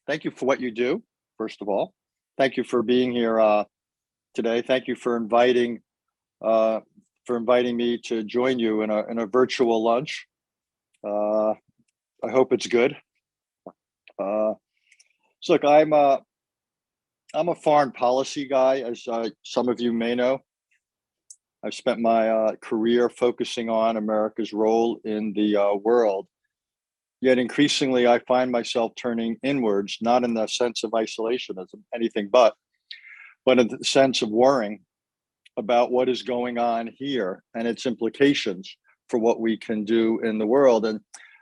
Thank you for what you do, first of all. Thank you for being here today. Thank you for inviting me to join you in a virtual lunch. I hope it's good. So look, I'm a foreign policy guy, as some of you may know. I've spent my career focusing on America's role in the world. Yet increasingly, I find myself turning inwards, not in the sense of isolationism, anything but in the sense of worrying about what is going on here and its implications for what we can do in the world. And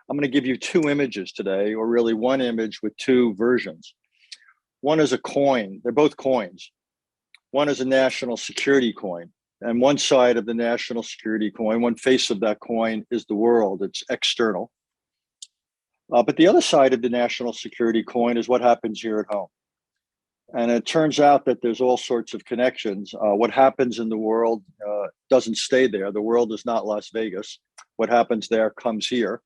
I'm going to give you two images today, or really one image with two versions. One is a coin. They're both coins. One is a national security coin. And one side of the national security coin, one face of that coin is the world. It's external. But the other side of the national security coin is what happens here at home. And it turns out that there's all sorts of connections. What happens in the world doesn't stay there. The world is not Las Vegas. What happens there comes here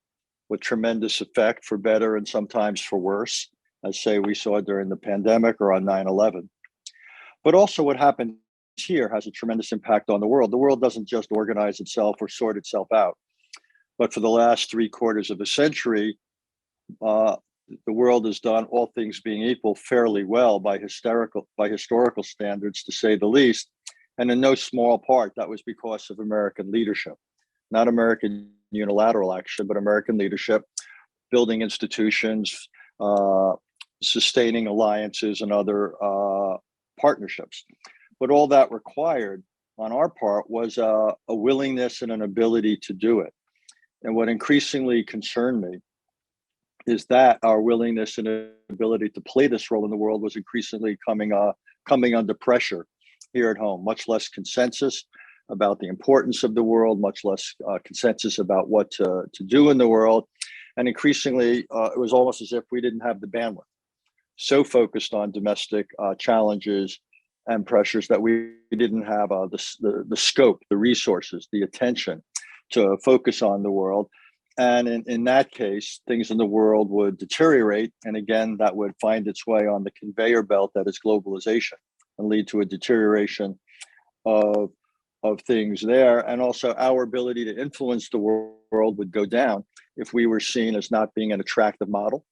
with tremendous effect, for better and sometimes for worse, as say we saw during the pandemic or on 9/11. But also what happens here has a tremendous impact on the world. The world doesn't just organize itself or sort itself out. But for the last 3/4 of a century, the world has done, all things being equal, fairly well by historical standards, to say the least. And in no small part, that was because of American leadership, not American unilateral action, but American leadership, building institutions, sustaining alliances and other partnerships. But all that required on our part was a willingness and an ability to do it. And what increasingly concerned me is that our willingness and ability to play this role in the world was increasingly coming under pressure here at home. Much less consensus about the importance of the world, much less consensus about what to do in the world. And increasingly, it was almost as if we didn't have the bandwidth. So focused on domestic challenges and pressures that we didn't have the scope, the resources, the attention to focus on the world. And in that case, things in the world would deteriorate. And again, that would find its way on the conveyor belt that is globalization and lead to a deterioration of things there. And also our ability to influence the world would go down if we were seen as not being an attractive model.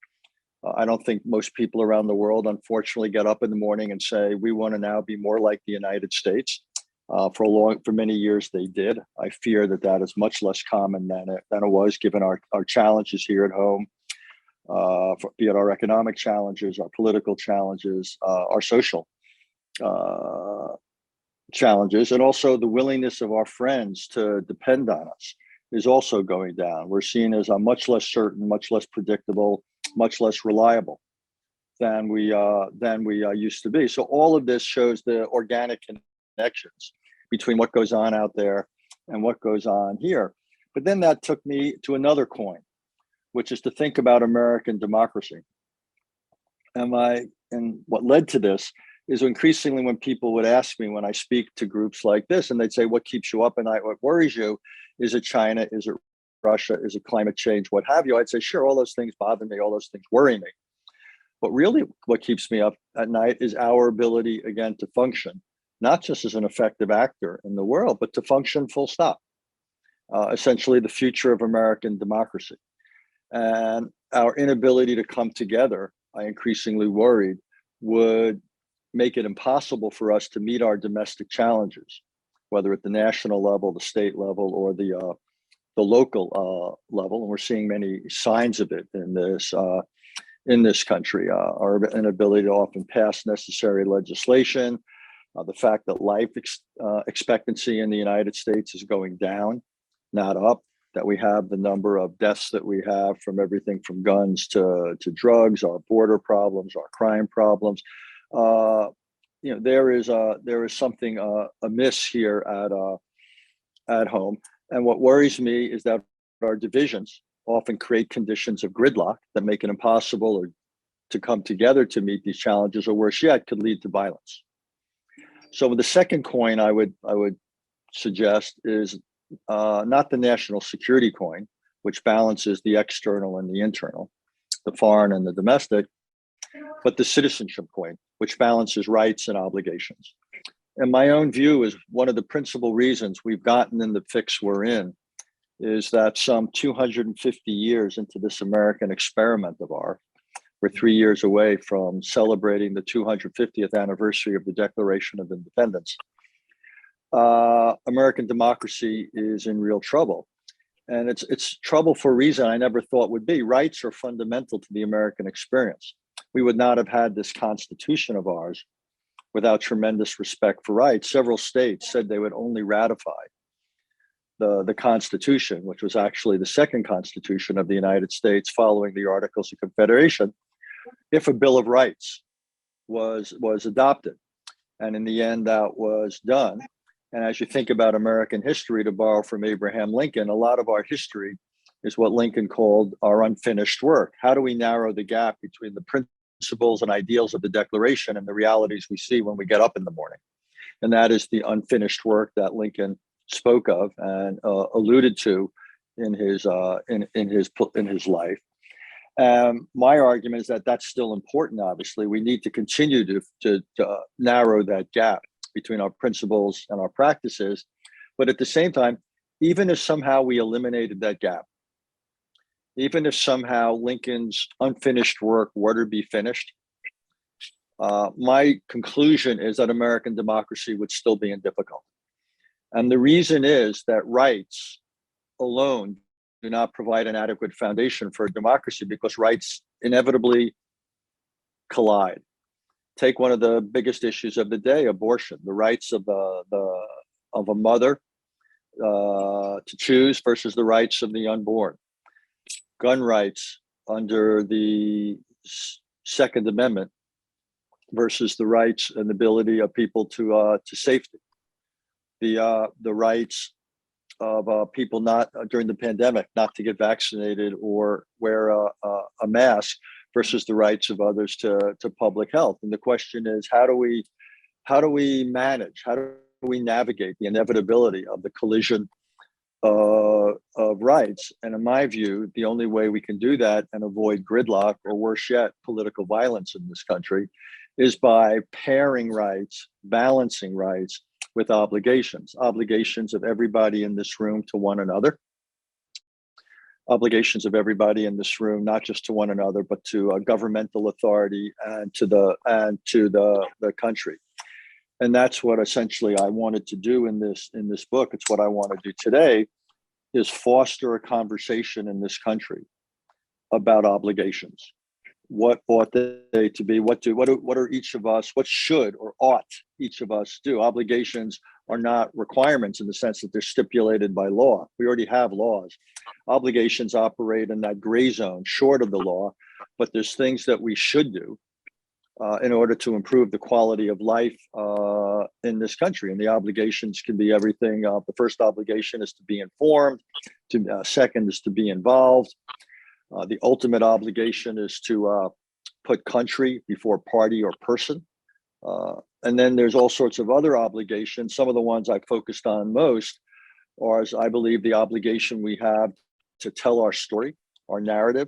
I don't think most people around the world, unfortunately, get up in the morning and say, we want to now be more like the United States. For many years they did. I fear that is much less common than it was, given our challenges here at home, be it our economic challenges, our political challenges, our social challenges, and also the willingness of our friends to depend on us is also going down. We're seen as a much less certain, much less predictable, much less reliable than we used to be. So all of this shows the organic connections between what goes on out there and what goes on here. But then that took me to another coin, which is to think about American democracy. And what led to this is increasingly when people would ask me, when I speak to groups like this, and they'd say, what keeps you up at night? What worries you? Is it China? Is it Russia? Is it climate change? What have you? I'd say, sure, all those things bother me. All those things worry me. But really what keeps me up at night is our ability, again, to function, not just as an effective actor in the world, but to function full stop. Essentially the future of American democracy. And our inability to come together, I increasingly worried, would make it impossible for us to meet our domestic challenges, whether at the national level, the state level, or the local level. And we're seeing many signs of it in this country. Our inability to often pass necessary legislation, the fact that life expectancy in the United States is going down, not up, that we have the number of deaths that we have from everything from guns to drugs, our border problems, our crime problems. There is something amiss here at home. And what worries me is that our divisions often create conditions of gridlock that make it impossible to come together to meet these challenges, or worse yet, could lead to violence. So the second coin I would suggest is not the national security coin, which balances the external and the internal, the foreign and the domestic, but the citizenship coin, which balances rights and obligations. And my own view is one of the principal reasons we've gotten in the fix we're in is that some 250 years into this American experiment of ours, we're 3 years away from celebrating the 250th anniversary of the Declaration of Independence. American democracy is in real trouble. And it's trouble for a reason I never thought would be. Rights are fundamental to the American experience. We would not have had this Constitution of ours without tremendous respect for rights. Several states said they would only ratify the Constitution, which was actually the second Constitution of the United States following the Articles of Confederation, if a Bill of Rights was adopted. And in the end, that was done. And as you think about American history, to borrow from Abraham Lincoln, a lot of our history is what Lincoln called our unfinished work. How do we narrow the gap between the principles and ideals of the Declaration and the realities we see when we get up in the morning? And that is the unfinished work that Lincoln spoke of and alluded to in his life. My argument is that that's still important. Obviously, we need to continue to narrow that gap between our principles and our practices. But at the same time, even if somehow we eliminated that gap, even if somehow Lincoln's unfinished work were to be finished, my conclusion is that American democracy would still be in difficulty. And the reason is that rights alone do not provide an adequate foundation for a democracy, because rights inevitably collide. Take one of the biggest issues of the day, abortion, the rights of a mother to choose versus the rights of the unborn. Gun rights under the Second Amendment versus the rights and ability of people to safety. The rights of people not during the pandemic not to get vaccinated or wear a mask versus the rights of others to public health. And the question is, how do we manage, how do we navigate the inevitability of the collision of rights? And in my view, the only way we can do that and avoid gridlock, or worse yet, political violence in this country, is by pairing rights, balancing rights with obligations of everybody in this room to one another, obligations of everybody in this room, not just to one another, but to a governmental authority and to the country. And that's what essentially I wanted to do in this book. It's what I want to do today, is foster a conversation in this country about obligations. What ought they to be? What are each of us, what should or ought each of us do? Obligations are not requirements in the sense that they're stipulated by law. We already have laws. Obligations operate in that gray zone short of the law, but there's things that we should do in order to improve the quality of life in this country. And the obligations can be everything. The first obligation is to be informed. Second is to be involved. The ultimate obligation is to put country before party or person. And then there's all sorts of other obligations. Some of the ones I focused on most are, as I believe, the obligation we have to tell our story, our narrative.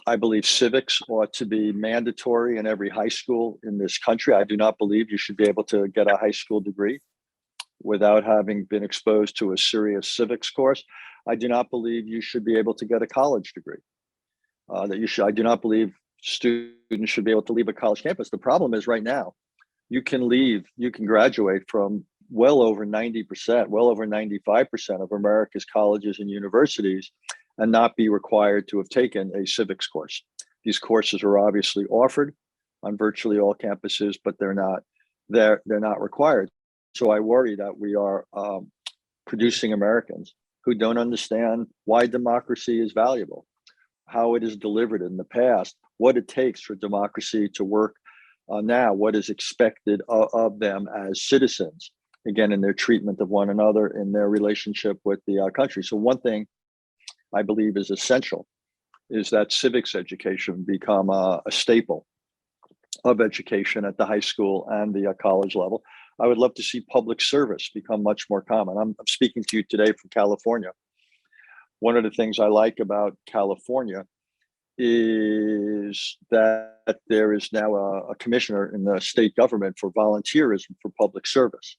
I believe civics ought to be mandatory in every high school in this country. I do not believe you should be able to get a high school degree without having been exposed to a serious civics course. I do not believe you should be able to get a college degree. I do not believe students should be able to leave a college campus. The problem is right now, you can graduate from well over 90%, well over 95% of America's colleges and universities and not be required to have taken a civics course. These courses are obviously offered on virtually all campuses, but they're not required. So I worry that we are producing Americans who don't understand why democracy is valuable, how it is delivered in the past, what it takes for democracy to work now, what is expected of them as citizens, again, in their treatment of one another, in their relationship with the country. So one thing I believe is essential is that civics education become a staple of education at the high school and the college level. I would love to see public service become much more common. I'm speaking to you today from California. One of the things I like about California is that there is now a commissioner in the state government for volunteerism for public service.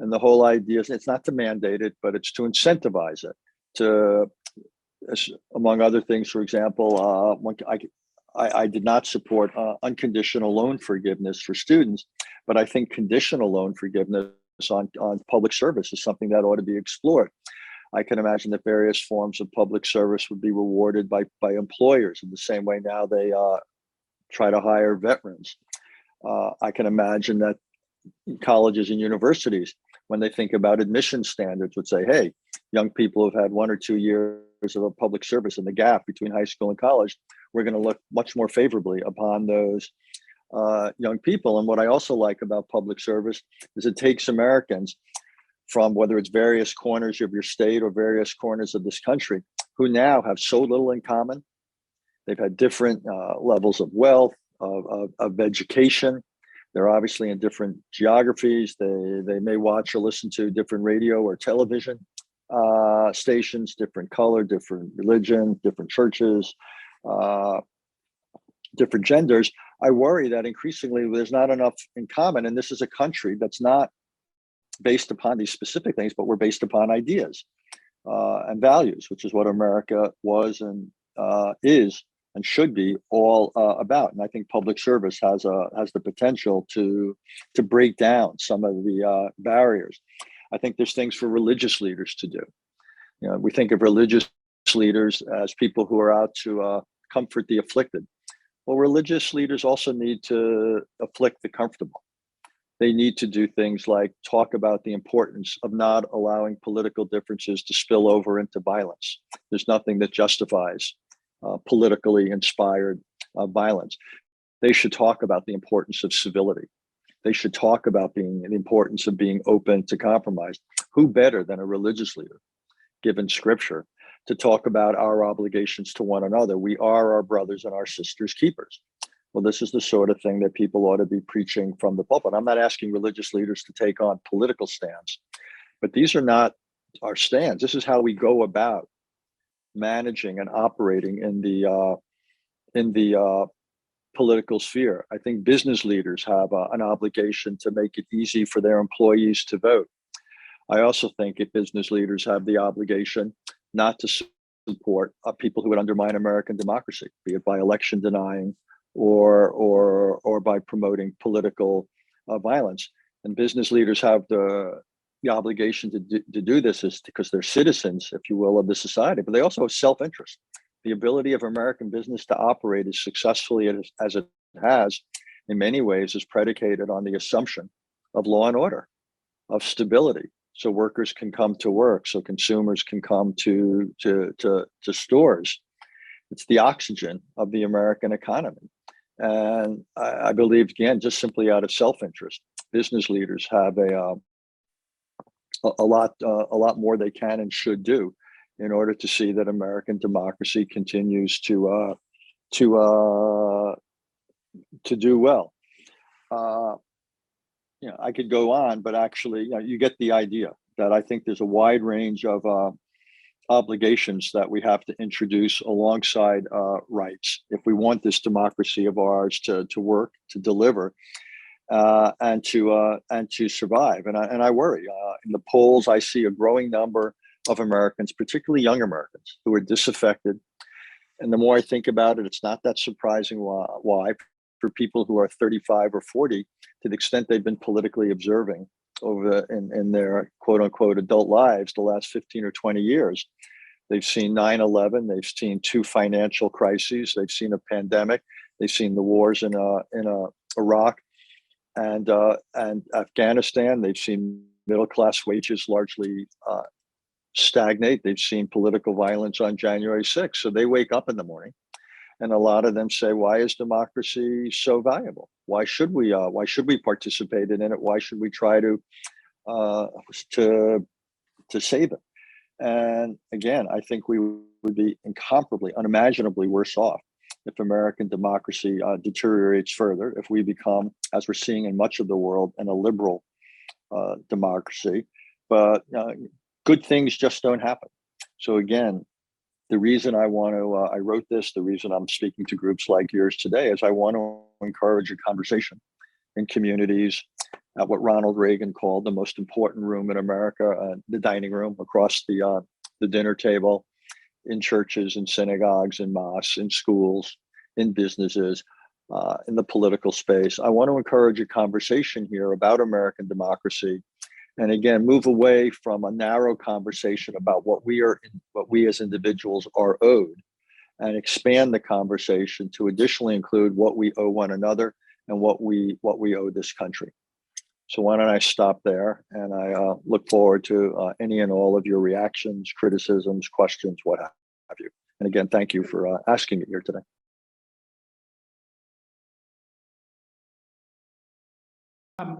And the whole idea is it's not to mandate it, but it's to incentivize it. To, among other things, for example, I did not support unconditional loan forgiveness for students, but I think conditional loan forgiveness on public service is something that ought to be explored. I can imagine that various forms of public service would be rewarded by employers in the same way now they try to hire veterans. I can imagine that colleges and universities, when they think about admission standards, would say, hey, young people who've had 1 or 2 years of a public service in the gap between high school and college, we're going to look much more favorably upon those young people. And what I also like about public service is it takes Americans from whether it's various corners of your state or various corners of this country who now have so little in common. They've had different levels of wealth, of education. They're obviously in different geographies. They may watch or listen to different radio or television stations, different color, different religion, different churches, different genders. I worry that increasingly there's not enough in common. And this is a country that's not based upon these specific things, but we're based upon ideas and values, which is what America was and is and should be all about. And I think public service has the potential to break down some of the barriers. I think there's things for religious leaders to do. You know, we think of religious leaders as people who are out to comfort the afflicted. Well, religious leaders also need to afflict the comfortable. They need to do things like talk about the importance of not allowing political differences to spill over into violence. There's nothing that justifies politically inspired violence. They should talk about the importance of civility. They should talk about the importance of being open to compromise. Who better than a religious leader, given scripture, to talk about our obligations to one another? We are our brothers and our sisters' keepers. Well, this is the sort of thing that people ought to be preaching from the pulpit. I'm not asking religious leaders to take on political stands, but these are not our stands. This is how we go about managing and operating in the political sphere. I think business leaders have an obligation to make it easy for their employees to vote. I also think that business leaders have the obligation not to support people who would undermine American democracy, be it by election denying or by promoting political violence. And business leaders have the obligation to do this is because they're citizens, if you will, of the society, but they also have self-interest. The ability of American business to operate as successfully as it has, in many ways, is predicated on the assumption of law and order, of stability, so workers can come to work, so consumers can come to stores. It's the oxygen of the American economy. And I believe, again, just simply out of self-interest, business leaders have a lot more they can and should do in order to see that American democracy continues to do well. I could go on, but actually, you get the idea that I think there's a wide range of obligations that we have to introduce alongside rights if we want this democracy of ours to work, to deliver, and to survive. And I worry. In the polls, I see a growing number of Americans, particularly young Americans, who are disaffected. And the more I think about it, it's not that surprising why. For people who are 35 or 40, to the extent they've been politically observing over in their quote unquote adult lives the last 15 or 20 years, they've seen 9/11, they've seen 2 financial crises, they've seen a pandemic, they've seen the wars in Iraq and Afghanistan, they've seen middle class wages largely stagnate, they've seen political violence on January 6th. So they wake up in the morning. And a lot of them say, why is democracy so valuable? Why should we participate in it? Why should we try to save it? And again, I think we would be incomparably, unimaginably worse off if American democracy deteriorates further, if we become, as we're seeing in much of the world, a liberal democracy. But good things just don't happen. So again, the reason I want to, I wrote this, the reason I'm speaking to groups like yours today is I want to encourage a conversation in communities at what Ronald Reagan called the most important room in America, the dining room, across the dinner table, in churches, in synagogues, in mosques, in schools, in businesses, in the political space. I want to encourage a conversation here about American democracy, and again, move away from a narrow conversation about what we as individuals are owed, and expand the conversation to additionally include what we owe one another and what we owe this country. So why don't I stop there, and I look forward to any and all of your reactions, criticisms, questions, what have you. And again, thank you for asking me here today.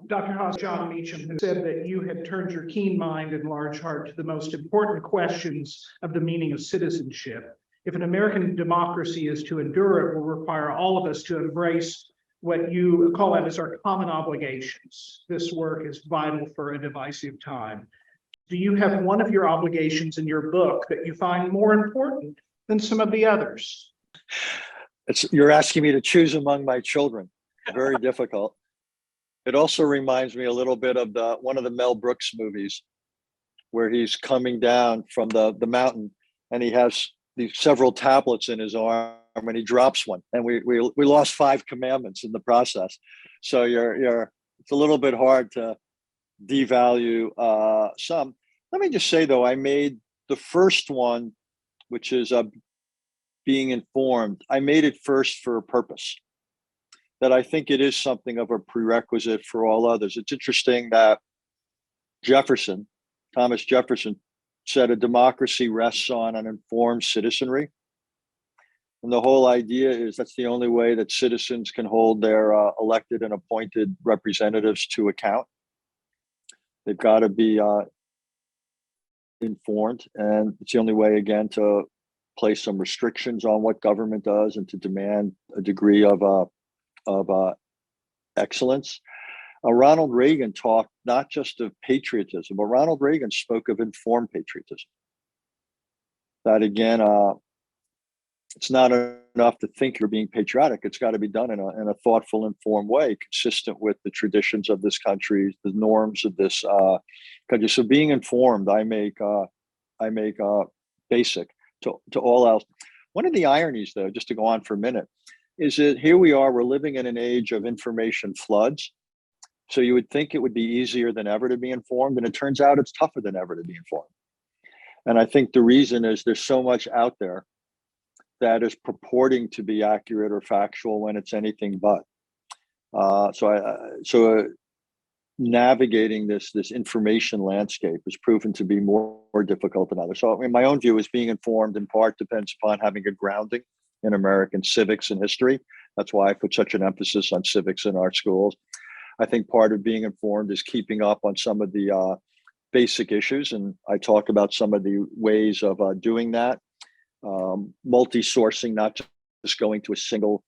Dr. Haass, John Meacham, who said that you had turned your keen mind and large heart to the most important questions of the meaning of citizenship. If an American democracy is to endure, it will require all of us to embrace what you call out as our common obligations. This work is vital for a divisive time. Do you have one of your obligations in your book that you find more important than some of the others? You're asking me to choose among my children. Very difficult. It also reminds me a little bit of one of the Mel Brooks movies, where he's coming down from the mountain, and he has these several tablets in his arm, and he drops one, and we lost 5 commandments in the process. So it's a little bit hard to devalue some. Let me just say though, I made the first one, which is being informed. I made it first for a purpose, that I think it is something of a prerequisite for all others. It's interesting that Thomas Jefferson said a democracy rests on an informed citizenry. And the whole idea is that's the only way that citizens can hold their elected and appointed representatives to account. They've got to be informed, and it's the only way, again, to place some restrictions on what government does and to demand a degree of excellence. Ronald Reagan talked not just of patriotism, but Ronald Reagan spoke of informed patriotism. That again, it's not enough to think you're being patriotic. It's got to be done in a thoughtful, informed way, consistent with the traditions of this country, the norms of this country. So being informed, I make basic to all else. One of the ironies, though, just to go on for a minute, is that here we are, we're living in an age of information floods. So you would think it would be easier than ever to be informed, and it turns out it's tougher than ever to be informed. And I think the reason is there's so much out there that is purporting to be accurate or factual when it's anything but. So navigating this information landscape has proven to be more difficult than others. So I mean, my own view is being informed in part depends upon having a grounding in American civics and history. That's why I put such an emphasis on civics in our schools. I think part of being informed is keeping up on some of the basic issues, and I talk about some of the ways of doing that. Multi-sourcing, not just going to a single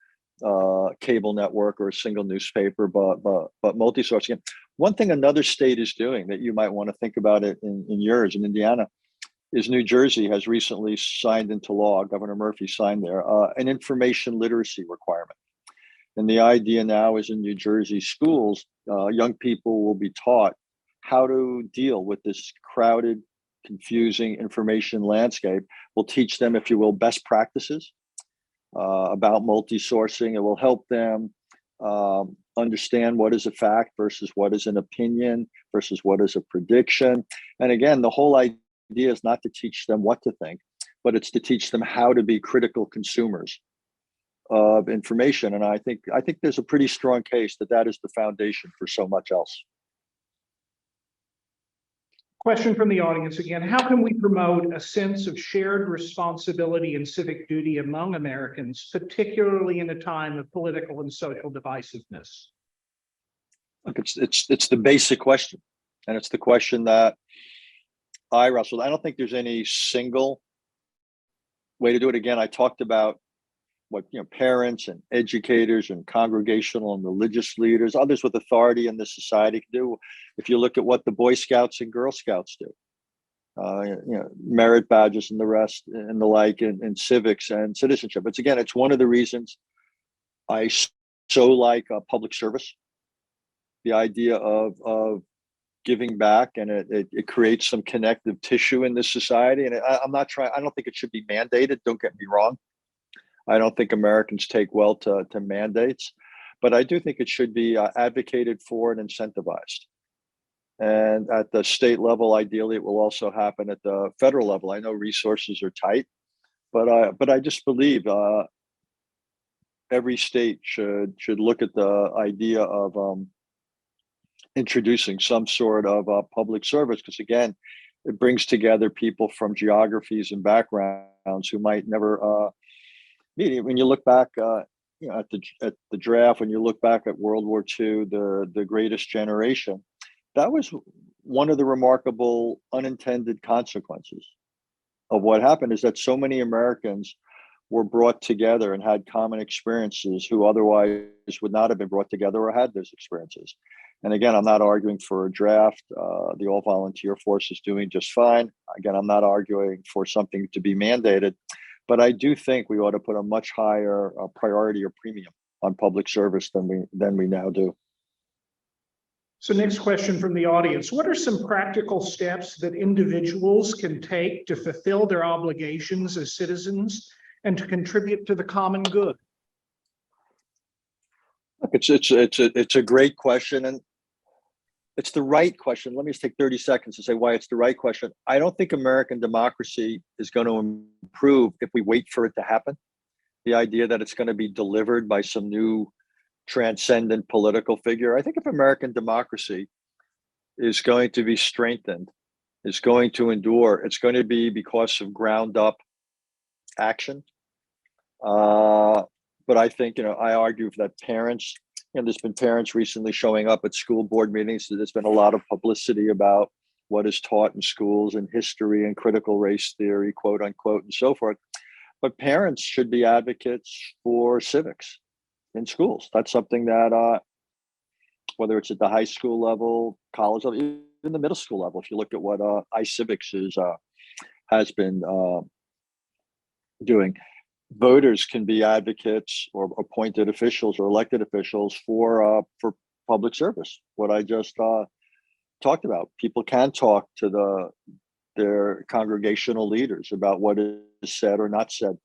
cable network or a single newspaper, but multi-sourcing. One thing another state is doing that you might want to think about it in yours, in Indiana, is New Jersey has recently signed into law, Governor Murphy signed there, an information literacy requirement. And the idea now is in New Jersey schools, young people will be taught how to deal with this crowded, confusing information landscape. We'll teach them, if you will, best practices about multi-sourcing. It will help them understand what is a fact versus what is an opinion versus what is a prediction. And again, the whole idea is not to teach them what to think, but it's to teach them how to be critical consumers of information. And I think there's a pretty strong case that is the foundation for so much else. Question from the audience again. How can we promote a sense of shared responsibility and civic duty among Americans, particularly in a time of political and social divisiveness? Look, it's the basic question. And it's the question that I wrestled. I don't think there's any single way to do it. Again, I talked about what parents and educators and congregational and religious leaders, others with authority in this society can do. If you look at what the Boy Scouts and Girl Scouts do, merit badges and the rest and the like in civics and citizenship. But again, it's one of the reasons I so like public service. The idea of giving back, and it creates some connective tissue in this society. And I'm not trying. I don't think it should be mandated. Don't get me wrong. I don't think Americans take well to mandates, but I do think it should be advocated for and incentivized. And at the state level, ideally, it will also happen at the federal level. I know resources are tight, but I just believe every state should look at the idea of introducing some sort of public service, because again, it brings together people from geographies and backgrounds who might never meet. When you look back, at the draft, when you look back at World War II, the Greatest Generation, that was one of the remarkable unintended consequences of what happened, is that so many Americans were brought together and had common experiences who otherwise would not have been brought together or had those experiences. And again, I'm not arguing for a draft. The all-volunteer force is doing just fine. Again, I'm not arguing for something to be mandated, but I do think we ought to put a much higher priority or premium on public service than we now do. So next question from the audience. What are some practical steps that individuals can take to fulfill their obligations as citizens and to contribute to the common good? Look, it's a great question, and it's the right question. Let me just take 30 seconds to say why it's the right question. I don't think American democracy is going to improve if we wait for it to happen. The idea that it's going to be delivered by some new transcendent political figure. I think if American democracy is going to be strengthened, is going to endure, it's going to be because of ground up action. But I think, I argue that parents, there's been parents recently showing up at school board meetings. So there's been a lot of publicity about what is taught in schools and history and critical race theory, quote unquote, and so forth. But parents should be advocates for civics in schools. That's something that, whether it's at the high school level, college level, even the middle school level, if you look at what iCivics has been doing, voters can be advocates or appointed officials or elected officials for public service. What I just talked about, people can talk to their congregational leaders about what is said or not said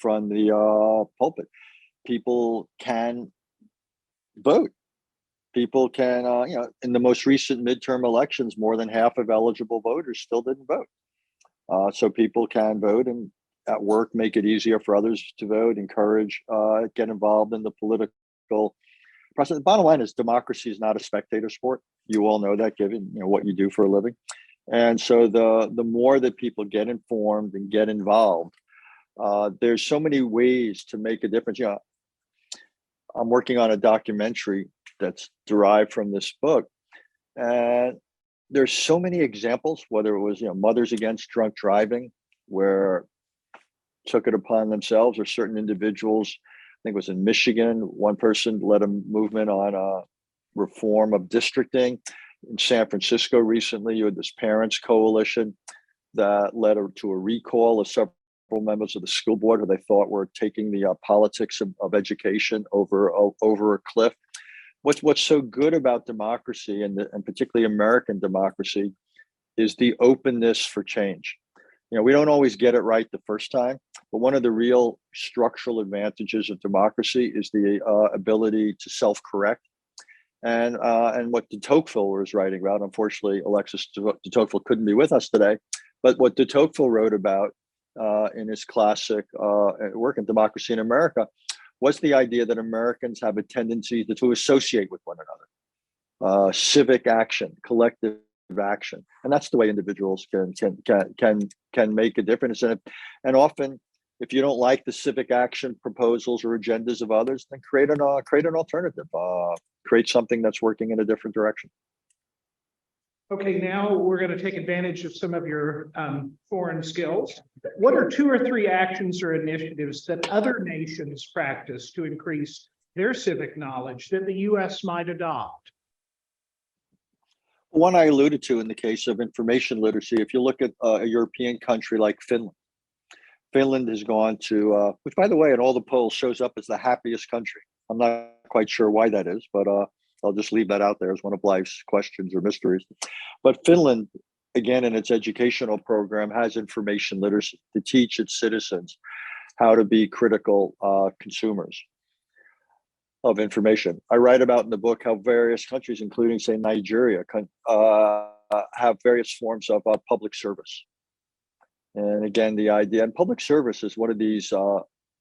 from the pulpit. People can vote. People can, in the most recent midterm elections, more than half of eligible voters still didn't vote. So people can vote, and at work, make it easier for others to vote, encourage, get involved in the political process. The bottom line is democracy is not a spectator sport. You all know that, given what you do for a living. And so the more that people get informed and get involved, there's so many ways to make a difference. I'm working on a documentary that's derived from this book, and there's so many examples, whether it was Mothers Against Drunk Driving, where took it upon themselves, or certain individuals. I think it was in Michigan, one person led a movement on reform of districting. In San Francisco recently, you had this parents coalition that led to a recall of several members of the school board who they thought were taking the politics of education over a cliff. What's so good about democracy, and particularly American democracy, is the openness for change. We don't always get it right the first time, but one of the real structural advantages of democracy is the ability to self-correct. And what de Tocqueville was writing about, unfortunately, Alexis de Tocqueville couldn't be with us today, but what de Tocqueville wrote about in his classic work in Democracy in America was the idea that Americans have a tendency to associate with one another, civic action, collective action, and that's the way individuals can make a difference. And often, if you don't like the civic action proposals or agendas of others, then create an alternative, create something that's working in a different direction. Okay, now we're going to take advantage of some of your foreign skills. What are 2 or 3 actions or initiatives that other nations practice to increase their civic knowledge that the U.S. might adopt? One I alluded to in the case of information literacy, if you look at a European country like Finland, Finland has gone to, which by the way, in all the polls shows up as the happiest country. I'm not quite sure why that is, but I'll just leave that out there as one of life's questions or mysteries. But Finland, again, in its educational program, has information literacy to teach its citizens how to be critical consumers of information. I write about in the book how various countries, including, say, Nigeria, have various forms of public service. And again, the idea, and public service is one of these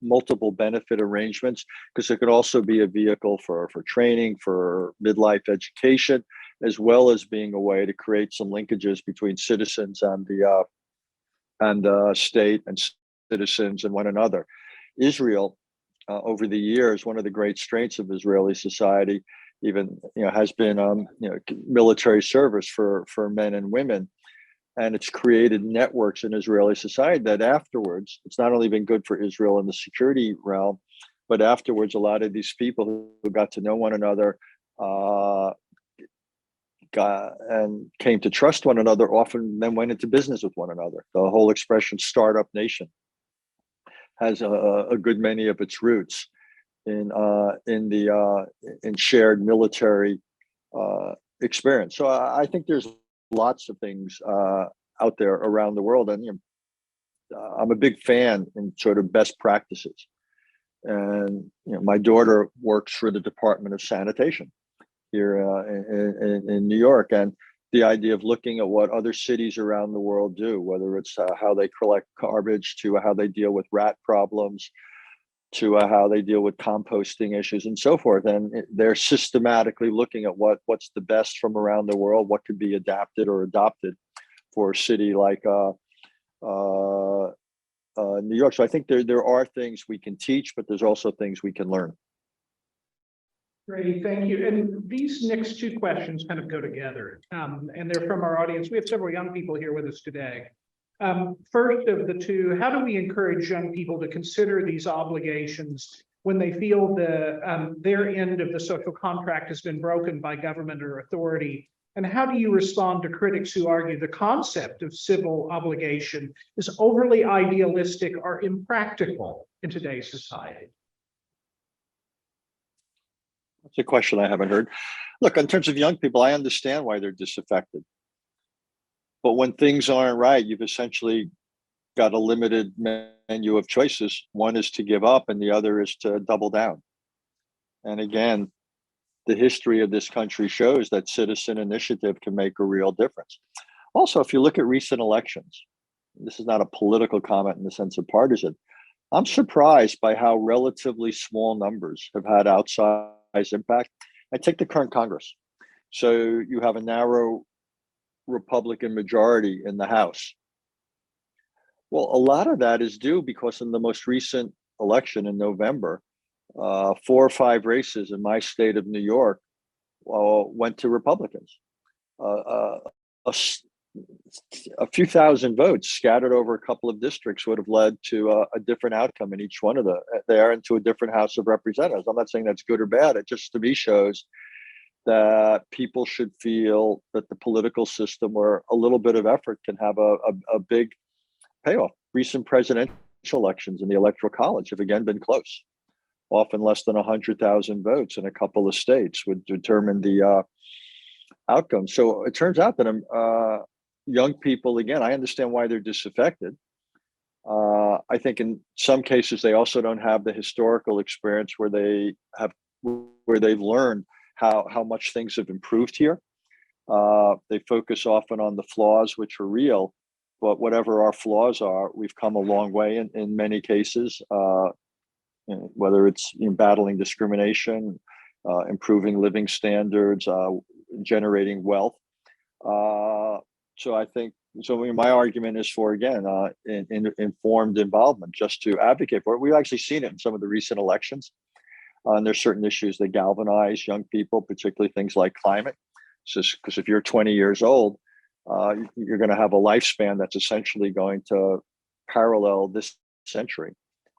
multiple benefit arrangements, because it could also be a vehicle for training, for midlife education, as well as being a way to create some linkages between citizens and the state and citizens and one another. Israel, over the years, one of the great strengths of Israeli society, even has been military service for men and women. And it's created networks in Israeli society that afterwards, it's not only been good for Israel in the security realm, but afterwards, a lot of these people who got to know one another and came to trust one another, often then went into business with one another. The whole expression "startup nation" has a good many of its roots in shared military experience. So I think there's lots of things out there around the world, and I'm a big fan in sort of best practices. And my daughter works for the Department of Sanitation here in New York, and the idea of looking at what other cities around the world do, whether it's how they collect garbage, to how they deal with rat problems, to how they deal with composting issues and so forth. And they're systematically looking at what's the best from around the world, what could be adapted or adopted for a city like New York. So I think there are things we can teach, but there's also things we can learn. Great, thank you. And these next two questions kind of go together, and they're from our audience. We have several young people here with us today. First of the two, how do we encourage young people to consider these obligations when they feel their end of the social contract has been broken by government or authority? And how do you respond to critics who argue the concept of civil obligation is overly idealistic or impractical in today's society? That's a question I haven't heard. Look, in terms of young people, I understand why they're disaffected. But when things aren't right, you've essentially got a limited menu of choices. One is to give up and the other is to double down. And again, the history of this country shows that citizen initiative can make a real difference. Also, if you look at recent elections, this is not a political comment in the sense of partisan, I'm surprised by how relatively small numbers have had outsized impact. I take the current Congress. So you have a narrow Republican majority in the House. Well, a lot of that is due because in the most recent election in November, 4 or 5 races in my state of New York went to Republicans. A few thousand votes scattered over a couple of districts would have led to a different outcome in each one of there and to a different House of Representatives. I'm not saying that's good or bad. It just to me shows that people should feel that the political system where a little bit of effort can have a big payoff. Recent presidential elections in the Electoral College have again been close. Often less than 100,000 votes in a couple of states would determine the outcome. So it turns out that young people, again, I understand why they're disaffected. I think in some cases they also don't have the historical experience where they've learned how much things have improved here. They focus often on the flaws, which are real, but whatever our flaws are, we've come a long way in many cases, whether it's battling discrimination, improving living standards, generating wealth. So I think, my argument is for, again, informed involvement, just to advocate for it. We've actually seen it in some of the recent elections. And there's certain issues that galvanize young people, particularly things like climate. So, because if you're 20 years old, you're going to have a lifespan that's essentially going to parallel this century.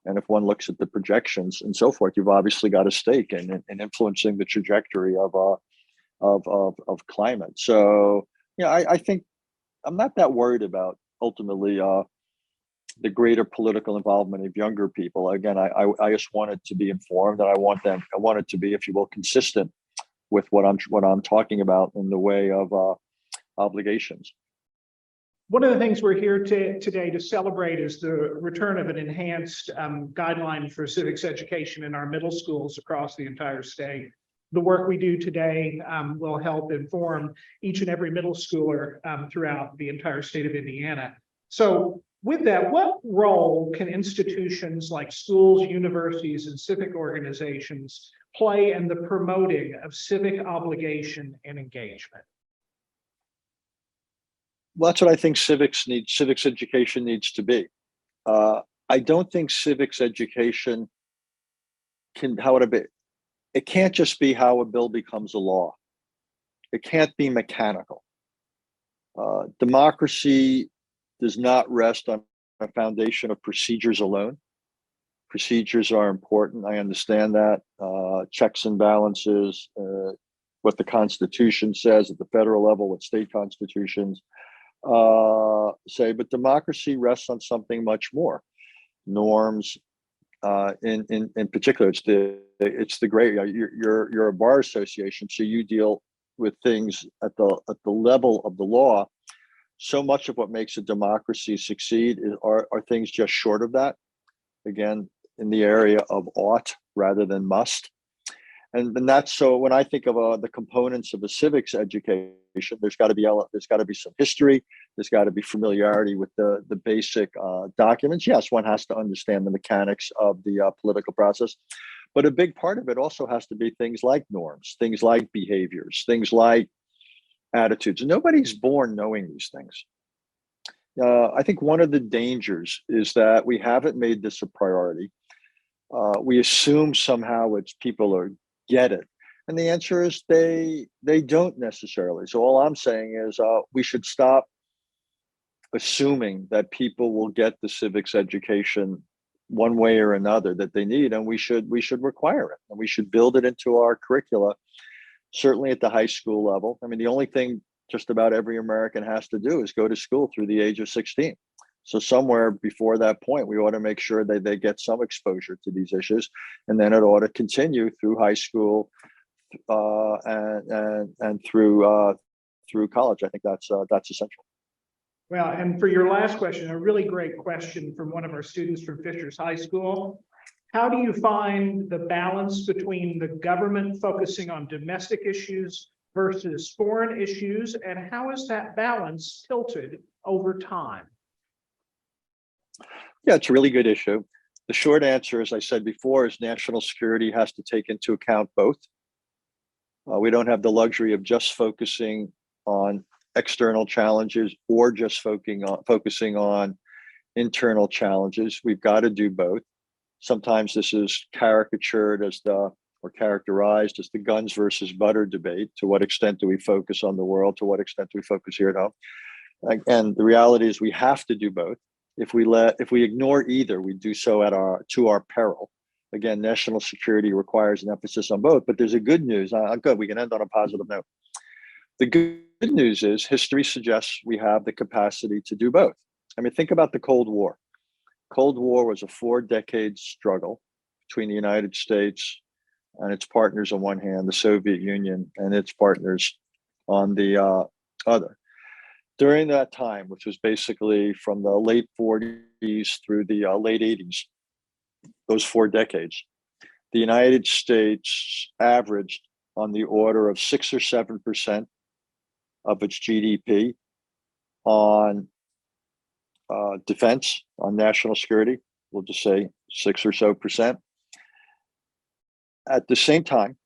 And if one looks at the projections and so forth, you've obviously got a stake in influencing the trajectory of of climate. So yeah, I think I'm not that worried about ultimately the greater political involvement of younger people. Again, I just wanted to be informed, and I want it to be, if you will, consistent with what I'm talking about in the way of obligations. One of the things we're here today to celebrate is the return of an enhanced guideline for civics education in our middle schools across the entire state. The work we do today will help inform each and every middle schooler throughout the entire state of Indiana. So with that, what role can institutions like schools, universities, and civic organizations play in the promoting of civic obligation and engagement? Well, that's what I think civics education needs to be. I don't think civics education it can't just be how a bill becomes a law. It can't be mechanical. Democracy does not rest on a foundation of procedures alone. Procedures are important. I understand that. Checks and balances, what the Constitution says at the federal level, what state constitutions say, but democracy rests on something much more. Norms, in particular, it's the great. You're a bar association, so you deal with things at the level of the law. So much of what makes a democracy succeed are things just short of that. Again, in the area of ought rather than must. And that's so when I think of the components of a civics education, there's got to be some history. There's got to be familiarity with the basic documents. Yes, one has to understand the mechanics of the political process, but a big part of it also has to be things like norms, things like behaviors, things like attitudes. Nobody's born knowing these things. I think one of the dangers is that we haven't made this a priority. We assume somehow it's people get it. And the answer is they don't necessarily. So all I'm saying is we should stop assuming that people will get the civics education one way or another that they need, and we should require it, and we should build it into our curricula, certainly at the high school level. I mean, the only thing just about every American has to do is go to school through the age of 16. So somewhere before that point, we ought to make sure that they get some exposure to these issues, and then it ought to continue through high school and through college. I think that's essential. Well, and for your last question, a really great question from one of our students from Fishers High School. How do you find the balance between the government focusing on domestic issues versus foreign issues, and how is that balance tilted over time? Yeah, it's a really good issue. The short answer, as I said before, is national security has to take into account both. We don't have the luxury of just focusing on external challenges or just focusing on internal challenges. We've got to do both. Sometimes this is caricatured or characterized as the guns versus butter debate. To what extent do we focus on the world? To what extent do we focus here at home? And the reality is we have to do both. If we ignore either, we do so to our peril. Again, national security requires an emphasis on both, but there's a good news. Good, we can end on a positive note. The good news is history suggests we have the capacity to do both. I mean, think about the Cold War. Cold War was a 4-decade struggle between the United States and its partners on one hand, the Soviet Union and its partners on the other. During that time, which was basically from the late 40s through the late 80s, those 4 decades, the United States averaged on the order of 6 or 7% of its GDP on defense, on national security. We'll just say 6 or so percent. At the same time,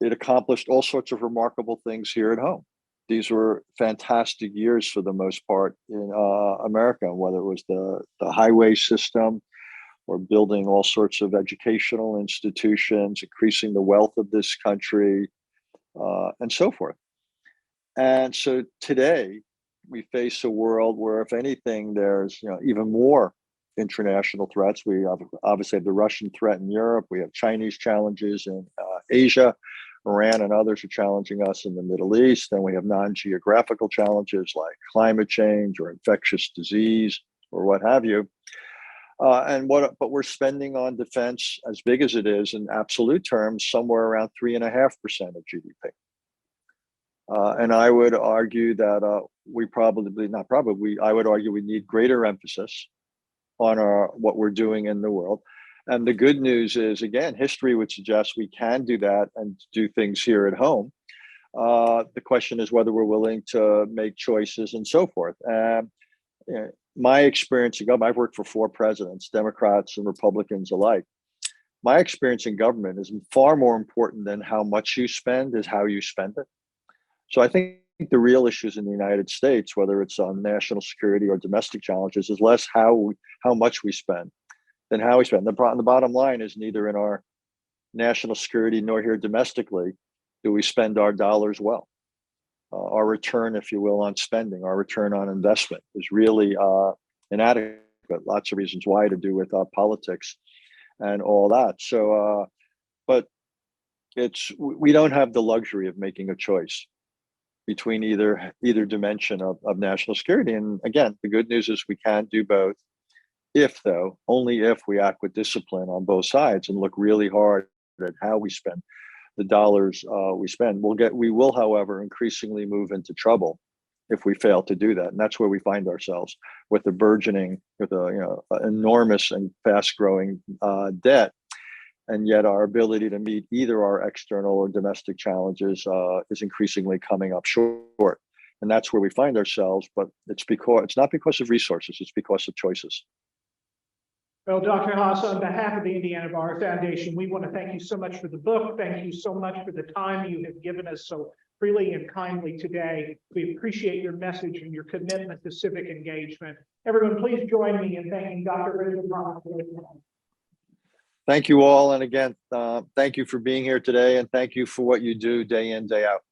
it accomplished all sorts of remarkable things here at home. These were fantastic years for the most part in America, whether it was the highway system or building all sorts of educational institutions, increasing the wealth of this country, and so forth. And so today we face a world where, if anything, there's even more international threats. We obviously have the Russian threat in Europe. We have Chinese challenges in Asia Iran and others are challenging us in the Middle East. Then we have non-geographical challenges like climate change or infectious disease or what have you. But we're spending on defense, as big as it is in absolute terms, somewhere around 3.5% of GDP. And I would argue that I would argue we need greater emphasis on what we're doing in the world. And the good news is, again, history would suggest we can do that and do things here at home. The question is whether we're willing to make choices and so forth. My experience in government, I've worked for 4 presidents, Democrats and Republicans alike. My experience in government is far more important than how much you spend is how you spend it. So I think the real issues in the United States, whether it's on national security or domestic challenges, is less how much we spend than how we spend. The bottom line is neither in our national security nor here domestically do we spend our dollars well. Our return, if you will, on spending, our return on investment is really inadequate. Lots of reasons why, to do with politics and all that. So, but we don't have the luxury of making a choice between either dimension of national security. And again, the good news is we can do both. Only if we act with discipline on both sides and look really hard at how we spend the dollars we spend. We will, however, increasingly move into trouble if we fail to do that. And that's where we find ourselves with enormous and fast-growing debt. And yet our ability to meet either our external or domestic challenges is increasingly coming up short. And that's where we find ourselves, but it's not because of resources, it's because of choices. Well, Dr. Haass, on behalf of the Indiana Bar Foundation, we want to thank you so much for the book. Thank you so much for the time you have given us so freely and kindly today. We appreciate your message and your commitment to civic engagement. Everyone, please join me in thanking Dr. President Haass. Thank you all. And again, thank you for being here today. And thank you for what you do day in, day out.